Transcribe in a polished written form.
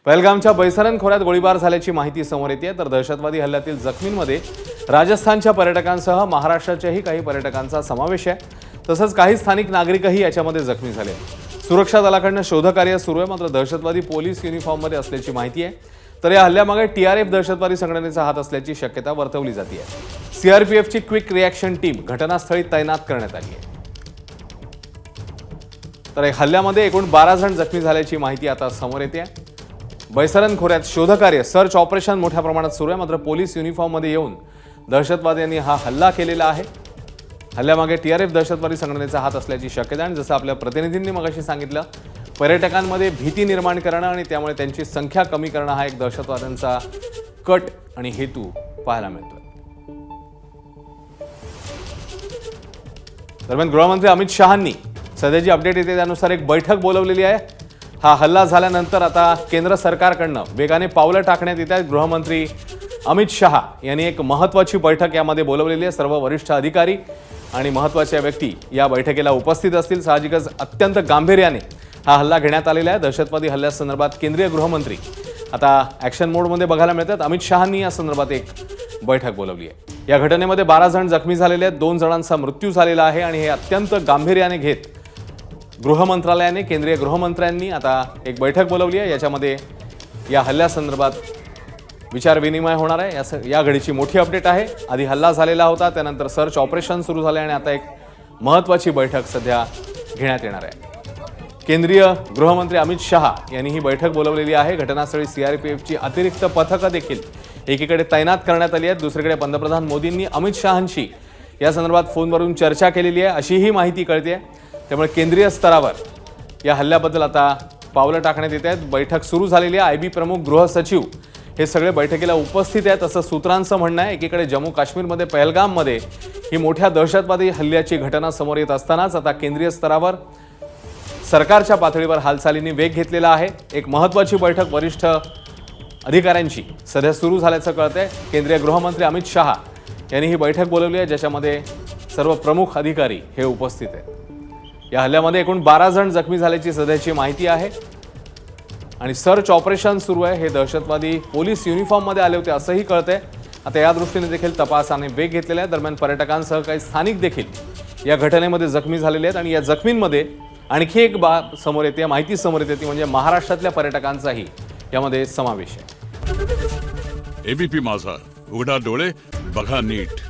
पहलगामच्या बैसरन खोऱ्यात गोळीबार झाल्याची माहिती समोर येते, तर दहशतवादी हल्ल्यातील जखमींमध्ये राजस्थानच्या पर्यटकांसह महाराष्ट्राच्याही काही पर्यटकांचा समावेश आहे। तसंच काही स्थानिक नागरिकही याच्यामध्ये जखमी झाले। सुरक्षा दलाकडून शोधकार्य सुरू आहे, मात्र दहशतवादी पोलीस युनिफॉर्ममध्ये असल्याची माहिती आहे। तर या हल्ल्यामागे टीआरएफ दहशतवादी संघटनेचा हात असल्याची शक्यता वर्तवली जाते। सीआरपीएफची क्विक रिॲक्शन टीम घटनास्थळी तैनात करण्यात आली आहे। तर या हल्ल्यामध्ये एकूण 12 जण जखमी झाल्याची माहिती आता समोर येते। बैसरन खोऱ्यात शोधकार्य सर्च ऑपरेशन मोठ्या प्रमाणात सुरू आहे, मात्र पोलीस युनिफॉर्ममध्ये येऊन दहशतवाद्यांनी हा हल्ला केलेला आहे। हल्ल्यामागे टीआरएफ दहशतवादी संघटनेचा हात असल्याची शक्यता आहे। जसं आपल्या प्रतिनिधींनी मगाशी सांगितलं, पर्यटकांमध्ये भीती निर्माण करणं आणि त्यामुळे त्यांची संख्या कमी करणं हा एक दहशतवाद्यांचा कट आणि हेतू पाहायला मिळतो। दरम्यान गृहमंत्री अमित शहांनी सध्याची अपडेट येते त्यानुसार एक बैठक बोलवलेली आहे। हा हल्ला झाल्यानंतर आता केंद्र सरकारकडून वेगाने पावलं टाकण्यात येत आहेत। गृहमंत्री अमित शहा यांनी एक महत्त्वाची बैठक यामध्ये बोलवलेली आहे। सर्व वरिष्ठ अधिकारी आणि महत्त्वाच्या व्यक्ती या बैठकीला उपस्थित असतील। साहजिकच अत्यंत गांभीर्याने हा हल्ला घेण्यात आलेला आहे। दहशतवादी हल्ल्यासंदर्भात केंद्रीय गृहमंत्री आता ॲक्शन मोडमध्ये बघायला मिळतात। अमित शहांनी या संदर्भात एक बैठक बोलवली आहे। या घटनेमध्ये 12 जण जखमी झालेले आहेत, 2 जणांचा मृत्यू झालेला आहे आणि हे अत्यंत गांभीर्याने घेत गृह मंत्रालयाने केंद्रीय गृहमंत्र्यांनी आता एक बैठक बोलवली आहे। याच्यामध्ये या हल्ल्यासंदर्भात विचारविनिमय होणार आहे। या घडीची मोठी अपडेट आहे। आधी हल्ला झालेला होता, त्यानंतर सर्च ऑपरेशन सुरू झाले आणि आता एक महत्त्वाची बैठक सध्या घेण्यात येणार आहे। केंद्रीय गृहमंत्री अमित शहा यांनी ही बैठक बोलवलेली आहे। घटनास्थळी सीआरपीएफची अतिरिक्त पथकं देखील एकीकडे तैनात करण्यात आली आहेत। दुसरीकडे पंतप्रधान मोदींनी अमित शहांशी या संदर्भात फोनवरून चर्चा केलेली आहे अशीही माहिती कळते। त्यामुळे केंद्रीय स्तरावर या हल्ल्याबद्दल आता पावलं टाकण्यात येत आहेत। बैठक सुरू झालेली आहे। आयबी प्रमुख, गृह सचिव हे सगळे बैठकीला उपस्थित आहेत असं सूत्रांचं म्हणणं आहे। एकीकडे जम्मू काश्मीरमध्ये पहलगाममध्ये ही मोठ्या दहशतवादी हल्ल्याची घटना समोर येत असतानाच आता केंद्रीय स्तरावर सरकारच्या पातळीवर हालचालींनी वेग घेतलेला आहे। एक महत्त्वाची बैठक वरिष्ठ अधिकाऱ्यांची सध्या सुरू झाल्याचं कळतंय। केंद्रीय गृहमंत्री अमित शहा यांनी ही बैठक बोलवली आहे, ज्याच्यामध्ये सर्व प्रमुख अधिकारी हे उपस्थित आहेत। या हल्ल्यामध्ये एकूण 12 जण जखमी झाल्याची सध्याची माहिती आहे आणि सर्च ऑपरेशन सुरू आहे। हे दहशतवादी पोलीस युनिफॉर्ममध्ये आले होते असंही कळतंय। आता या दृष्टीने देखील तपासाने वेग घेतलेला आहे। दरम्यान पर्यटकांसह काही स्थानिक देखील या घटनेमध्ये जखमी झालेले आहेत आणि या जखमींमध्ये आणखी एक बाब समोर येते, माहिती समोर येते ती म्हणजे महाराष्ट्रातल्या पर्यटकांचाही यामध्ये समावेश आहे। एबीपी माझा, उघडा डोळे बघा नीट।